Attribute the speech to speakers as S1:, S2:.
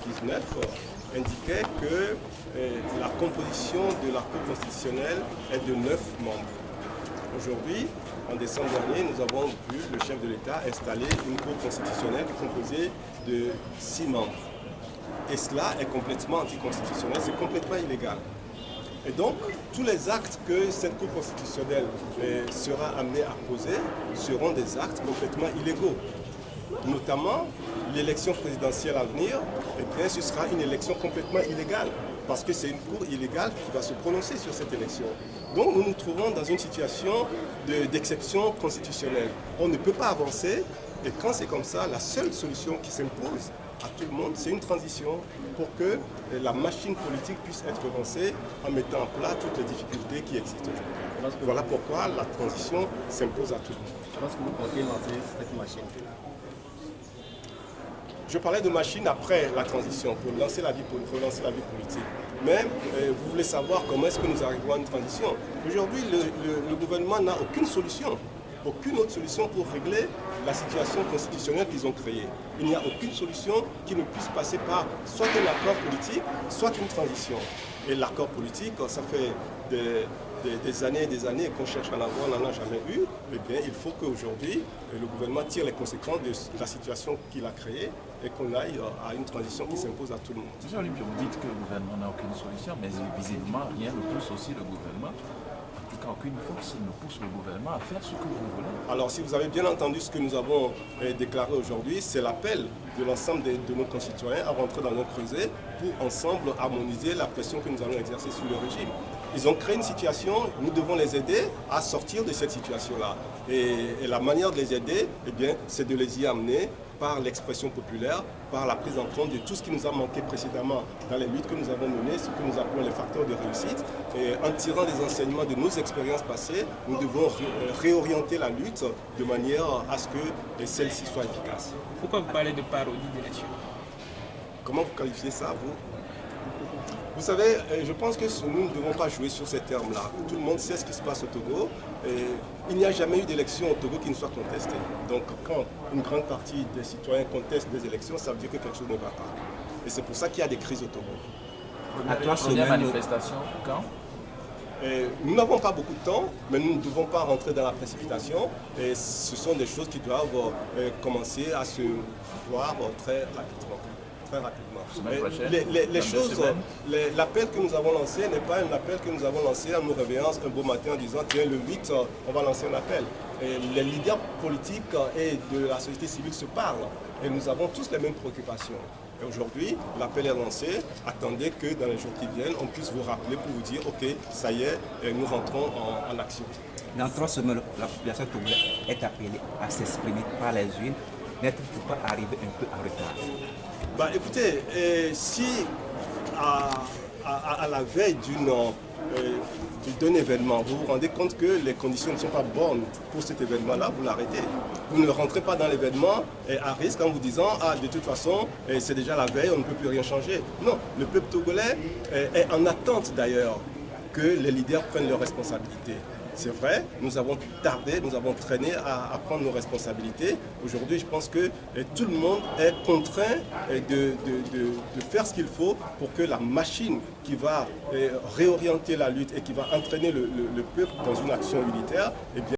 S1: 2019 indiquait que la composition de la Cour constitutionnelle est de 9 membres. Aujourd'hui, en décembre dernier, nous avons vu le chef de l'État installer une Cour constitutionnelle composée de 6 membres. Et cela est complètement anticonstitutionnel, c'est complètement illégal. Et donc, tous les actes que cette Cour constitutionnelle sera amenée à poser seront des actes complètement illégaux. Notamment, l'élection présidentielle à venir, eh bien, ce sera une élection complètement illégale, parce que c'est une Cour illégale qui va se prononcer sur cette élection. Donc, nous nous trouvons dans une situation d'exception constitutionnelle. On ne peut pas avancer, et quand c'est comme ça, la seule solution qui s'impose à tout le monde, c'est une transition pour que la machine politique puisse être lancée en mettant en plat toutes les difficultés qui existent aujourd'hui. Voilà pourquoi la transition s'impose à tout le monde.
S2: Comment est-ce que vous comptez lancer cette machine?
S1: Je parlais de machine après la transition, pour relancer la vie politique. Mais vous voulez savoir comment est-ce que nous arrivons à une transition. Aujourd'hui, le gouvernement n'a aucune solution. Aucune autre solution pour régler la situation constitutionnelle qu'ils ont créée. Il n'y a aucune solution qui ne puisse passer par soit un accord politique, soit une transition. Et l'accord politique, ça fait des années et des années qu'on cherche à en avoir, on n'en a jamais eu. Eh bien, il faut qu'aujourd'hui, le gouvernement tire les conséquences de la situation qu'il a créée et qu'on aille à une transition qui s'impose à tout le monde.
S3: Monsieur Olympio, vous dites que le gouvernement n'a aucune solution, mais visiblement, rien ne pousse aussi le gouvernement. En tout cas, aucune force ne pousse le gouvernement à faire ce que vous voulez.
S1: Alors, si vous avez bien entendu ce que nous avons déclaré aujourd'hui, c'est l'appel de l'ensemble de nos concitoyens à rentrer dans nos creusets pour ensemble harmoniser la pression que nous allons exercer sur le régime. Ils ont créé une situation, nous devons les aider à sortir de cette situation-là. Et la manière de les aider, eh bien, c'est de les y amener par l'expression populaire, par la prise en compte de tout ce qui nous a manqué précédemment dans les luttes que nous avons menées, ce que nous appelons les facteurs de réussite. Et en tirant des enseignements de nos expériences passées, nous devons réorienter la lutte de manière à ce que celle-ci soit efficace.
S4: Pourquoi vous parlez de parodie d'élection?
S1: Comment vous qualifiez ça, vous? Vous savez, je pense que nous ne devons pas jouer sur ces termes-là. Tout le monde sait ce qui se passe au Togo. Et il n'y a jamais eu d'élection au Togo qui ne soit contestée. Donc quand une grande partie des citoyens contestent des élections, ça veut dire que quelque chose ne va pas. Et c'est pour ça qu'il y a des crises au Togo.
S3: Première manifestation, quand?
S1: Nous n'avons pas beaucoup de temps, mais nous ne devons pas rentrer dans la précipitation. Et ce sont des choses qui doivent commencer à se voir très rapidement. Les choses, l'appel que nous avons lancé n'est pas un appel que nous avons lancé en nous réveillant un beau matin en disant tiens, le 8, on va lancer un appel. Et les leaders politiques et de la société civile se parlent et nous avons tous les mêmes préoccupations. Et aujourd'hui, l'appel est lancé. Attendez que dans les jours qui viennent, on puisse vous rappeler pour vous dire ok, ça y est, nous rentrons en action.
S5: Dans 3 semaines, la population togolaise est appelée à s'exprimer par les urnes. N'êtes-vous pas arrivé un peu en retard?
S1: Bah, écoutez, si à la veille d'un événement, vous vous rendez compte que les conditions ne sont pas bonnes pour cet événement-là, vous l'arrêtez. Vous ne rentrez pas dans l'événement à risque en vous disant « Ah, de toute façon, c'est déjà la veille, on ne peut plus rien changer ». Non, le peuple togolais est en attente d'ailleurs que les leaders prennent leurs responsabilités. C'est vrai, nous avons tardé, nous avons traîné à prendre nos responsabilités. Aujourd'hui, je pense que tout le monde est contraint de faire ce qu'il faut pour que la machine qui va réorienter la lutte et qui va entraîner le peuple dans une action unitaire, eh bien,